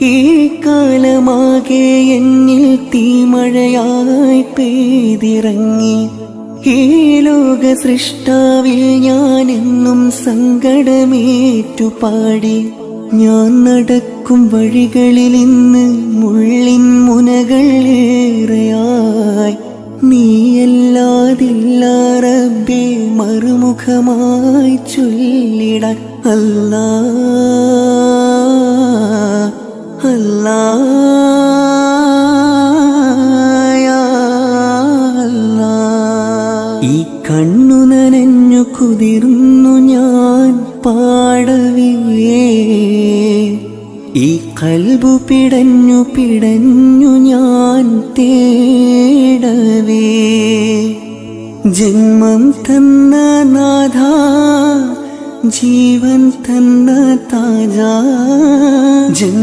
ഈ കാലമാകെ എന്നിൽ തീമഴയായി പെയ്തിറങ്ങി. ഈ ലോക സൃഷ്ടാവിൽ ഞാനെന്നും സങ്കടമേറ്റുപാടി. ഞാൻ നടക്കും വഴികളിൽ ഇന്ന് മുള്ളിൻ മുനകൾ ഏറെയായി. നീയല്ലാതില്ല റബ്ബേ മറുമുഖമായി ചൊല്ലിടാൻ. അല്ലാ അല്ലാ യാ അല്ലാ. ഈ കണ്ണു നനഞ്ഞു കുതിർന്നു ഞാൻ പാടവേ, ഈ കൽബു പിടഞ്ഞു പിടഞ്ഞു ഞാൻ തേടവേ. ജന്മം തന്ന നാഥ, ജീവൻ തന്ന താജ.